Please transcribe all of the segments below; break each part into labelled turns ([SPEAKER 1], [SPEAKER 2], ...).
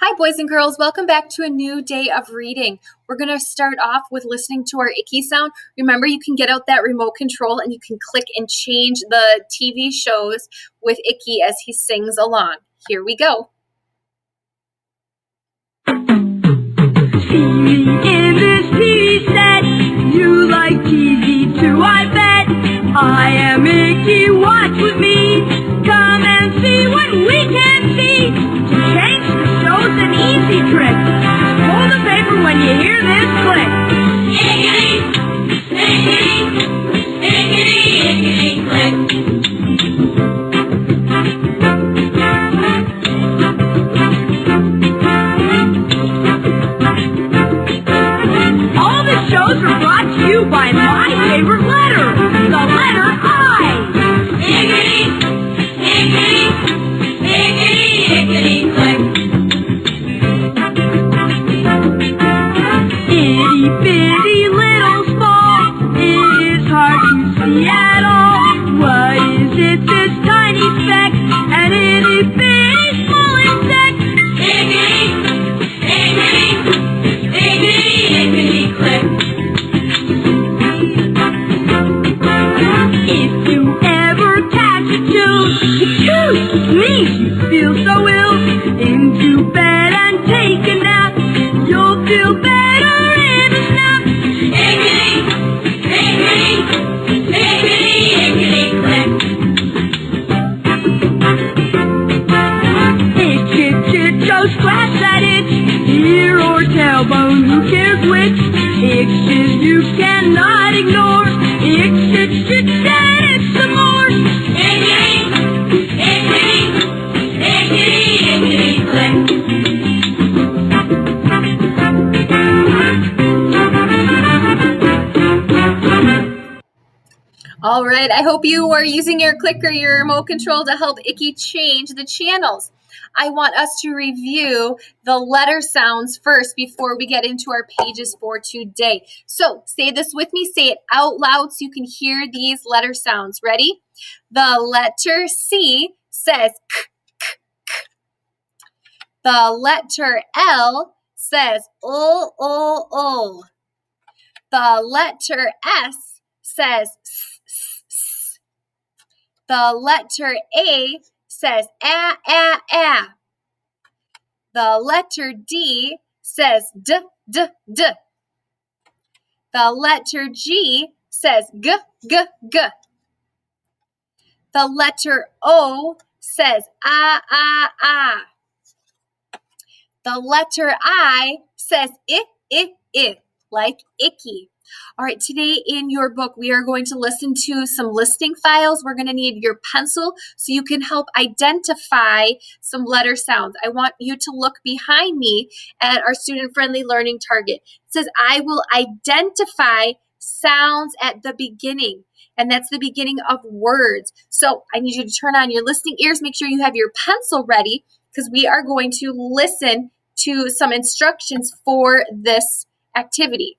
[SPEAKER 1] Hi, boys and girls. Welcome back to a new day of reading. We're going to start off with listening to our Icky sound. Remember, you can get out that remote control and you can click and change the TV shows with Icky as he sings along. Here we go.
[SPEAKER 2] In this TV set, you like TV too, I bet. I am Icky, watch with me. Come and see what we can see. To change the show's an easy trick. Just pull the paper when you hear this click. Ickity, ickity, ickity, ickity, click. All the shows are brought to you by my favorite letter, the letter I. Ickity, ickity, ickity, ickity, click. Itty bitty little small, it is hard to see at all. What is it, this tiny speck, an itty bitty small insect? Ickity, ickity, ickity, ickity, click. If you ever catch a tooth, means you feel so ill. Into bed and take a nap, you'll feel better in a snap. Ickity, ickity, ickity, ickity, click. Itch, itch, itch, oh scratch that itch. Ear or tailbone, who cares which? Itches you cannot ignore. Itch, itch, itch, and itch some more. Ickity, ickity, ickity, ickity, click.
[SPEAKER 1] All right, I hope you are using your clicker, your remote control to help Icky change the channels. I want us to review the letter sounds first before we get into our pages for today. So say this with me, say it out loud so you can hear these letter sounds. Ready? The letter C says k, k, k. The letter L says o. The letter S says s, s, s. The letter A says a. The letter D says d. The letter G says g. The letter O says a. The letter I says I, like icky. All right, today in your book, we are going to listen to some listing files. We're going to need your pencil so you can help identify some letter sounds. I want you to look behind me at our student-friendly learning target. It says, I will identify sounds at the beginning, and that's the beginning of words. So I need you to turn on your listening ears. Make sure you have your pencil ready because we are going to listen to some instructions for this activity.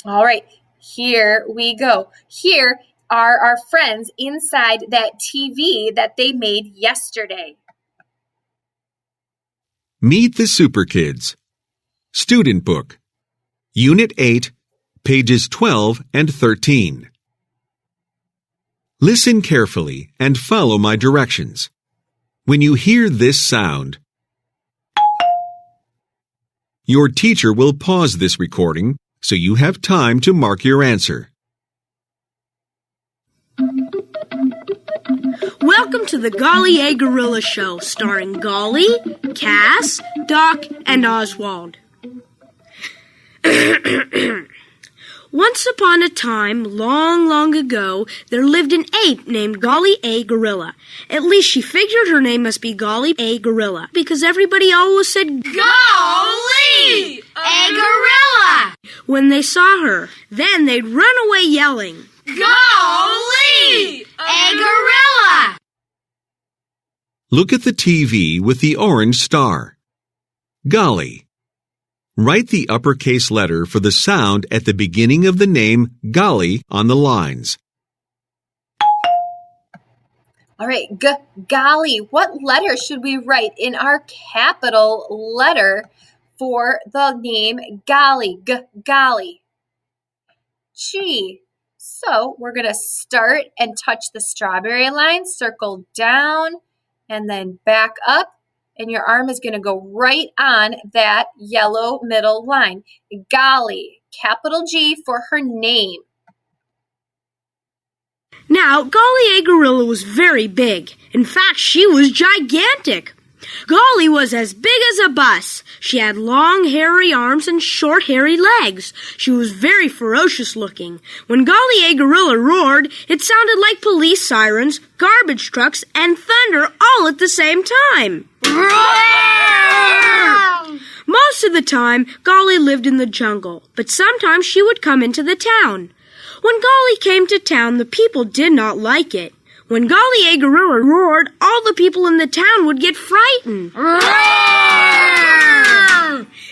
[SPEAKER 1] All right, here we go. Here are our friends inside that TV that they made yesterday.
[SPEAKER 3] Meet the Super Kids. Student Book. Unit 8, pages 12 and 13. Listen carefully and follow my directions. When you hear this sound, your teacher will pause this recording so you have time to mark your answer.
[SPEAKER 4] Welcome to the Golly A Gorilla Show, starring Golly, Cass, Doc, and Oswald. Once upon a time, long ago, there lived an ape named Golly A Gorilla. At least she figured her name must be Golly A Gorilla, because everybody always said, Golly A Gorilla! when they saw her. Then they'd run away yelling, Golly A Gorilla!
[SPEAKER 3] Look at the TV with the orange star. Golly. Write the uppercase letter for the sound at the beginning of the name Golly on the lines.
[SPEAKER 1] All right, golly, what letter should we write in our capital letter for the name Golly? Golly. G. So we're going to start and touch the strawberry line, circle down, and then back up. And your arm is going to go right on that yellow middle line. Golly, capital G for her name.
[SPEAKER 4] Now, Golly A. Gorilla was very big. In fact, she was gigantic. Golly was as big as a bus. She had long, hairy arms and short, hairy legs. She was very ferocious looking. When Golly A. Gorilla roared, it sounded like police sirens, garbage trucks, and thunder all at the same time. Most of the time, Golly lived in the jungle, but sometimes she would come into the town. When Golly came to town, the people did not like it. When Golly A. Gorilla roared, all the people in the town would get frightened.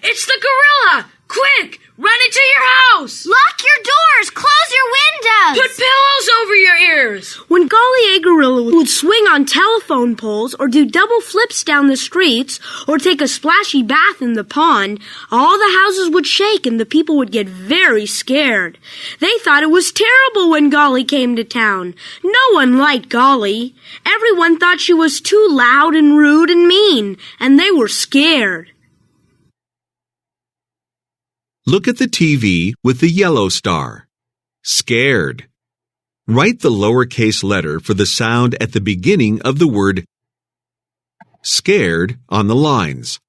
[SPEAKER 5] It's the gorilla! Quick! Run into your house!
[SPEAKER 6] Lock your doors! Close your windows!
[SPEAKER 5] Put pillows over your ears!
[SPEAKER 4] When Golly A. Gorilla would swing on telephone poles or do double flips down the streets or take a splashy bath in the pond, all the houses would shake and the people would get very scared. They thought it was terrible when Golly came to town. No one liked Golly. Everyone thought she was too loud and rude and mean, and they were scared.
[SPEAKER 3] Look at the TV with the yellow star. Scared. Write the lowercase letter for the sound at the beginning of the word scared on the lines.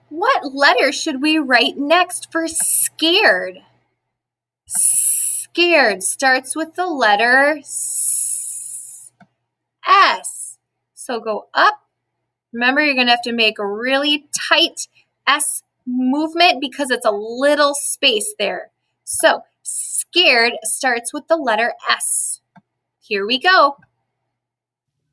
[SPEAKER 1] What letter should we write next for scared? Scared starts with the letter S. So go up. Remember, you're going to have to make a really tight S movement because it's a little space there. So scared starts with the letter S. Here we go.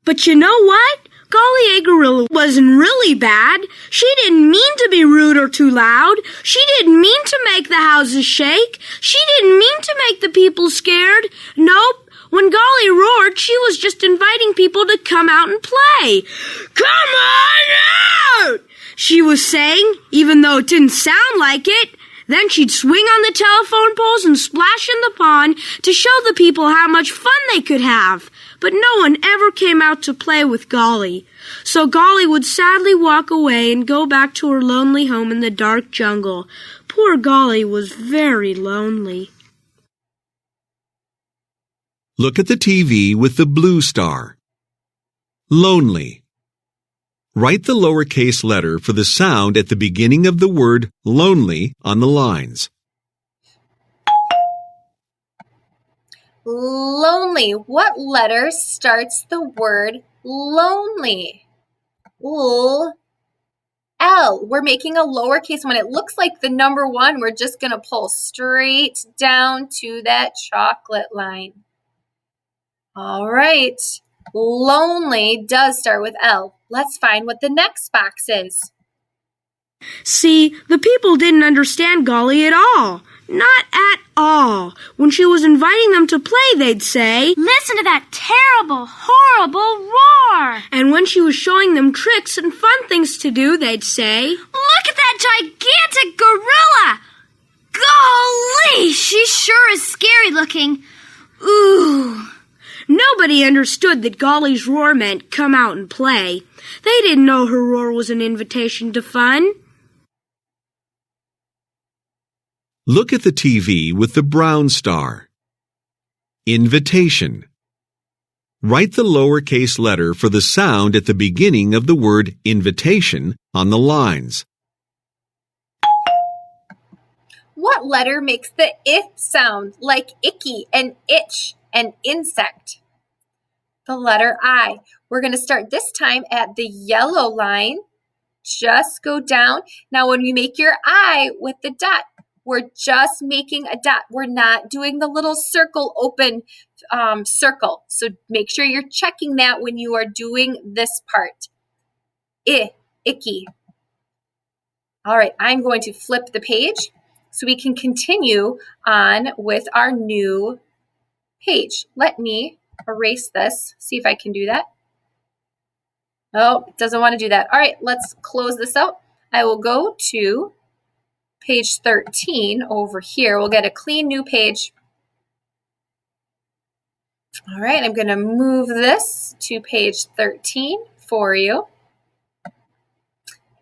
[SPEAKER 4] But you know what? Golly A. Gorilla wasn't really bad. She didn't mean to be rude or too loud. She didn't mean to make the houses shake. She didn't mean to make the people scared. Nope. When Golly roared, she was just inviting people to come out and play. Come on out! She was saying, even though it didn't sound like it. Then she'd swing on the telephone poles and splash in the pond to show the people how much fun they could have. But no one ever came out to play with Golly. So Golly would sadly walk away and go back to her lonely home in the dark jungle. Poor Golly was very lonely.
[SPEAKER 3] Look at the TV with the blue star. Lonely. Write the lowercase letter for the sound at the beginning of the word lonely on the lines.
[SPEAKER 1] Lonely. What letter starts the word lonely? L. We're making a lowercase one. It looks like the number 1. We're just going to pull straight down to that chocolate line. All right. Lonely does start with L. Let's find what the next box is.
[SPEAKER 4] See, the people didn't understand Golly at all. Not at all. When she was inviting them to play, they'd say,
[SPEAKER 6] Listen to that terrible, horrible roar!
[SPEAKER 4] and when she was showing them tricks and fun things to do, they'd say,
[SPEAKER 6] Look at that gigantic gorilla! Golly, she sure is scary looking. Ooh.
[SPEAKER 4] Nobody understood that Golly's roar meant come out and play. They didn't know her roar was an invitation to fun.
[SPEAKER 3] Look at the TV with the brown star. Invitation. Write the lowercase letter for the sound at the beginning of the word invitation on the lines.
[SPEAKER 1] What letter makes the I sound like icky and itch and insect? The letter I. We're going to start this time at the yellow line. Just go down. Now when we make your I with the dot, we're just making a dot. We're not doing the little circle open circle. So make sure you're checking that when you are doing this part. Icky. All right, I'm going to flip the page so we can continue on with our new page. Let me erase this. See if I can do that. Oh, it doesn't want to do that. All right, let's close this out. I will go to page 13 over here. We'll get a clean new page. All right, I'm going to move this to page 13 for you.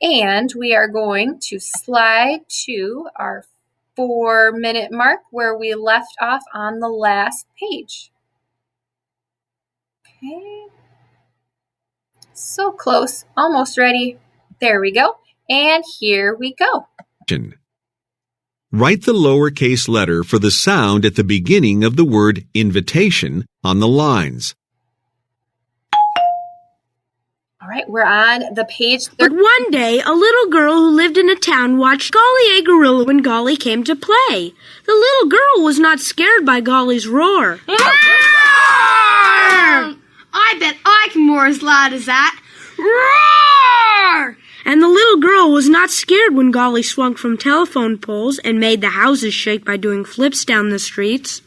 [SPEAKER 1] And we are going to slide to our 4-minute mark where we left off on the last page. Okay. So close, almost ready. There we go. And here we go.
[SPEAKER 3] Write the lowercase letter for the sound at the beginning of the word invitation on the lines.
[SPEAKER 1] All right, we're on the page.
[SPEAKER 4] But one day, a little girl who lived in a town watched Golly A Gorilla when Golly came to play. The little girl was not scared by Golly's roar.
[SPEAKER 6] I bet I can roar as loud as that. Roar!
[SPEAKER 4] And the little girl was not scared when Golly swung from telephone poles and made the houses shake by doing flips down the streets.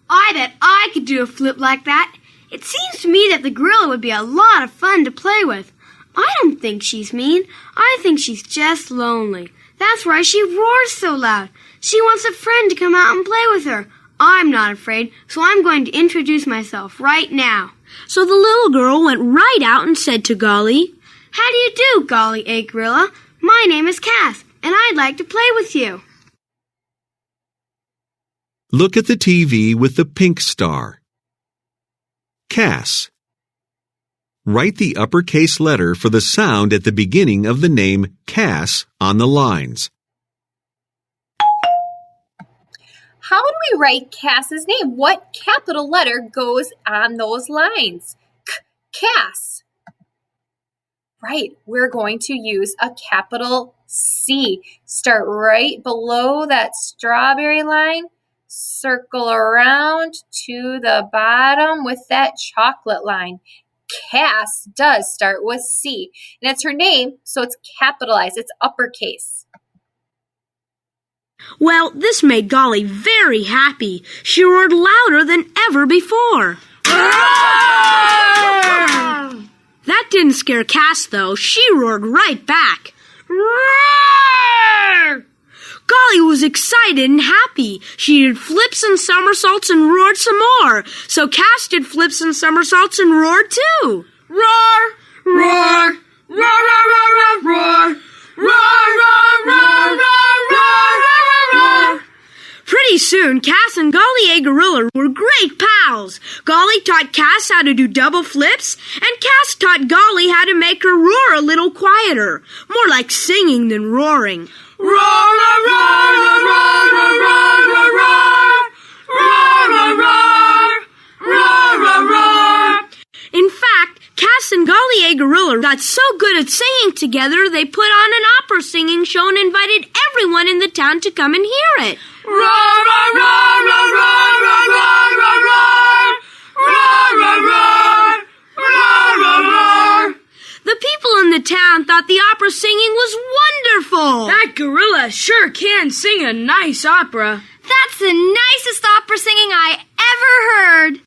[SPEAKER 6] I bet I could do a flip like that. It seems to me that the gorilla would be a lot of fun to play with. I don't think she's mean. I think she's just lonely. That's why she roars so loud. She wants a friend to come out and play with her. I'm not afraid, so I'm going to introduce myself right now.
[SPEAKER 4] So the little girl went right out and said to Golly,
[SPEAKER 6] How do you do, Golly A Gorilla? My name is Cass, and I'd like to play with you.
[SPEAKER 3] Look at the TV with the pink star. Cass. Write the uppercase letter for the sound at the beginning of the name Cass on the lines.
[SPEAKER 1] How do we write Cass's name? What capital letter goes on those lines? Cass. Right, we're going to use a capital C. Start right below that strawberry line. Circle around to the bottom with that chocolate line. Cass does start with C. And it's her name, so it's capitalized. It's uppercase.
[SPEAKER 4] Well, this made Golly very happy. She roared louder than ever before. That didn't scare Cass, though. She roared right back. Roar! Golly was excited and happy. She did flips and somersaults and roared some more. So Cass did flips and somersaults and roared too.
[SPEAKER 5] Roar! Roar! Roar, roar, roar, roar, roar! Roar, roar, roar, roar, roar, roar, roar!
[SPEAKER 4] Pretty soon, Cass and Golly A Gorilla were great pals. Golly taught Cass how to do double flips, and Cass taught Golly how to make her roar a little quieter, more like singing than roaring.
[SPEAKER 5] Roar, roar, roar, roar, roar, roar, roar, roar! Roar, roar, roar! Roar, roar, roar!
[SPEAKER 4] In fact, Cass and Golly A Gorilla got so good at singing together they put on an opera singing show and invited everyone in the town to come and hear it.
[SPEAKER 5] Roar, roar, roar, roar, roar, roar, roar, roar, roar! Roar, roar, roar! Roar, roar, roar!
[SPEAKER 4] The people in the town thought the opera singing was wonderful.
[SPEAKER 5] That gorilla sure can sing a nice opera.
[SPEAKER 6] That's the nicest opera singing I ever heard.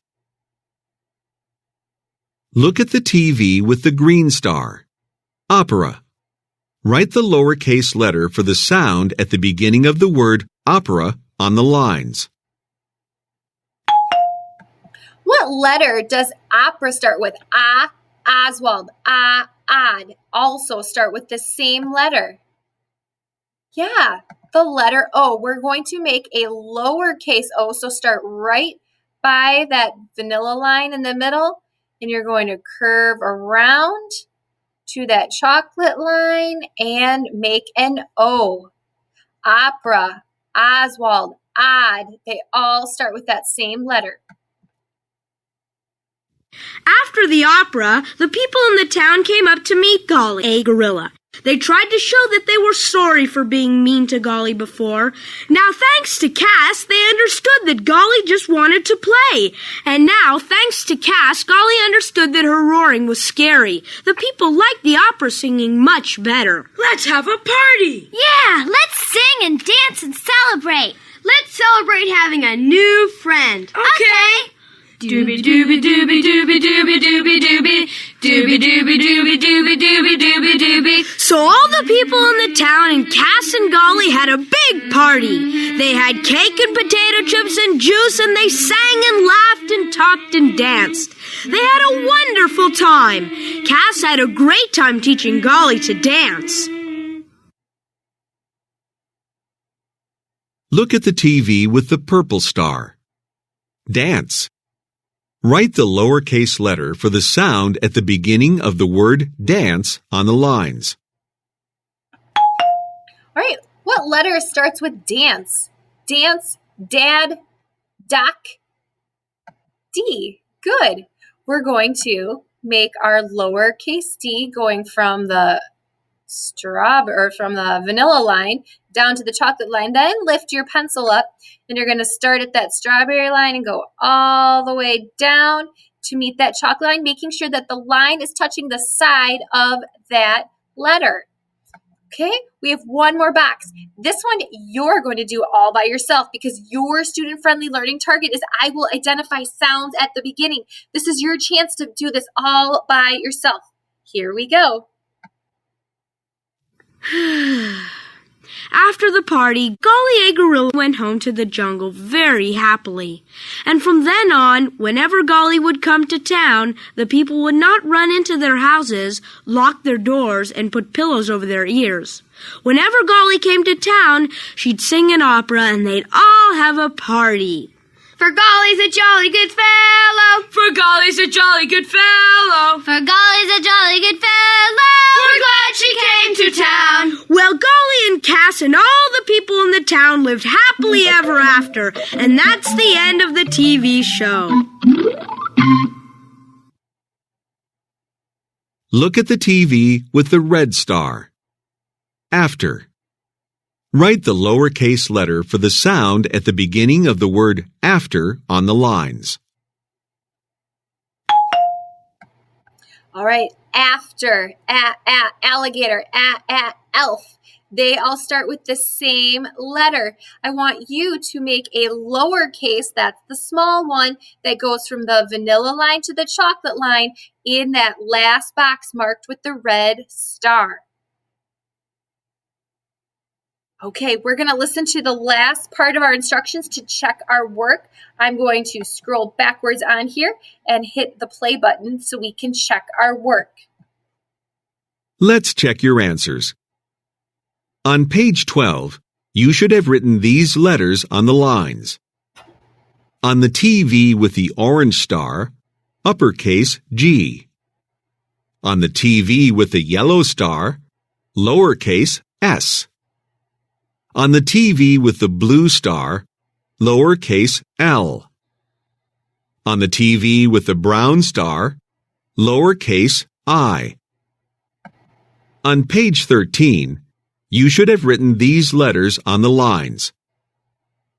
[SPEAKER 3] Look at the TV with the green star. Opera. Write the lowercase letter for the sound at the beginning of the word opera on the lines.
[SPEAKER 1] What letter does opera start with? Oswald, odd, also start with the same letter. Yeah, the letter O. We're going to make a lowercase o, so start right by that vanilla line in the middle, and you're going to curve around to that chocolate line and make an O. Opera, Oswald, odd, they all start with that same letter.
[SPEAKER 4] After the opera, the people in the town came up to meet Golly A Gorilla. They tried to show that they were sorry for being mean to Golly before. Now, thanks to Cass, they understood that Golly just wanted to play. And now, thanks to Cass, Golly understood that her roaring was scary. The people liked the opera singing much better.
[SPEAKER 5] Let's have a party!
[SPEAKER 6] Yeah, let's sing and dance and celebrate. Let's celebrate having a new friend.
[SPEAKER 5] Okay.
[SPEAKER 2] Dooby dooby dooby dooby dooby dooby dooby. Dooby dooby dooby dooby dooby dooby dooby.
[SPEAKER 4] So all the people in the town and Cass and Golly had a big party. They had cake and potato chips and juice, and they sang and laughed and talked and danced. They had a wonderful time. Cass had a great time teaching Golly to dance.
[SPEAKER 3] Look at the TV with the purple star. Dance. Write the lowercase letter for the sound at the beginning of the word dance on the lines.
[SPEAKER 1] All right, what letter starts with dance? Dance, dad, duck, D. Good. We're going to make our lowercase d going from the vanilla line down to the chocolate line. Then lift your pencil up, and you're going to start at that strawberry line and go all the way down to meet that chocolate line, making sure that the line is touching the side of that letter. Okay, we have one more box. This one you're going to do all by yourself because your student-friendly learning target is I will identify sounds at the beginning. This is your chance to do this all by yourself. Here we go.
[SPEAKER 4] After the party, Golly A Gorilla went home to the jungle very happily. And from then on, whenever Golly would come to town, the people would not run into their houses, lock their doors, and put pillows over their ears. Whenever Golly came to town, she'd sing an opera and they'd all have a party.
[SPEAKER 6] For Golly's a jolly good fellow.
[SPEAKER 2] For Golly's a jolly good fellow.
[SPEAKER 6] For Golly's a jolly good fellow.
[SPEAKER 2] We're glad she came to town.
[SPEAKER 4] Well, Golly and Cass and all the people in the town lived happily ever after, and that's the end of the TV show.
[SPEAKER 3] Look at the TV with the red star. After. Write the lowercase letter for the sound at the beginning of the word after on the lines.
[SPEAKER 1] All right, after, alligator, elf. They all start with the same letter. I want you to make a lowercase, that's the small one, that goes from the vanilla line to the chocolate line in that last box marked with the red star. Okay, we're going to listen to the last part of our instructions to check our work. I'm going to scroll backwards on here and hit the play button so we can check our work.
[SPEAKER 3] Let's check your answers. On page 12, you should have written these letters on the lines. On the TV with the orange star, uppercase G. On the TV with the yellow star, lowercase s. On the TV with the blue star, lowercase l. On the TV with the brown star, lowercase I. On page 13, you should have written these letters on the lines.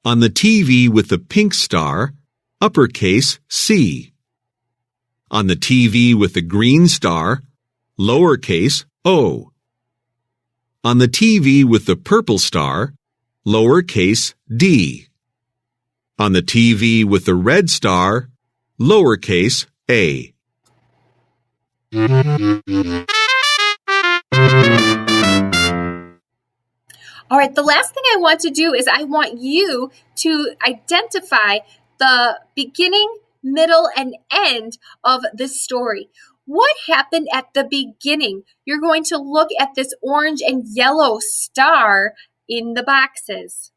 [SPEAKER 3] On the TV with the pink star, uppercase C. On the TV with the green star, lowercase o. On the TV with the purple star, lowercase d. On the TV with the red star, lowercase a.
[SPEAKER 1] All right, the last thing I want to do is I want you to identify the beginning, middle, and end of this story. What happened at the beginning? You're going to look at this orange and yellow star in the boxes.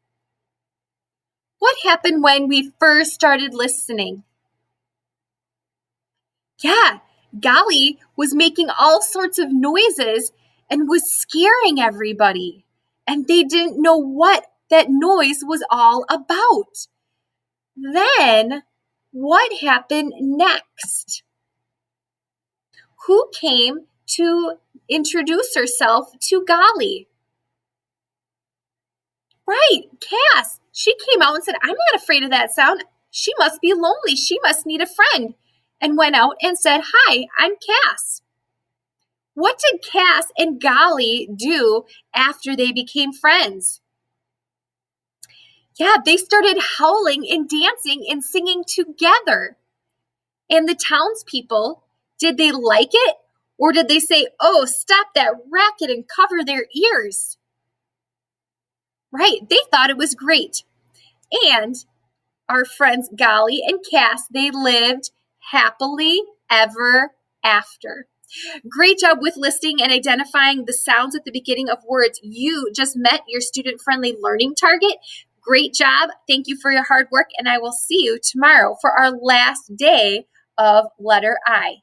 [SPEAKER 1] What happened when we first started listening? Yeah, Golly was making all sorts of noises and was scaring everybody. And they didn't know what that noise was all about. Then, what happened next? Who came to introduce herself to Golly? Right, Cass. She came out and said, I'm not afraid of that sound. She must be lonely. She must need a friend. And went out and said, Hi, I'm Cass. What did Cass and Golly do after they became friends? Yeah, they started howling and dancing and singing together. And the townspeople, did they like it? Or did they say, oh, stop that racket and cover their ears? Right, they thought it was great. And our friends Golly and Cass, they lived happily ever after. Great job with listing and identifying the sounds at the beginning of words. You just met your student-friendly learning target. Great job. Thank you for your hard work, and I will see you tomorrow for our last day of letter I.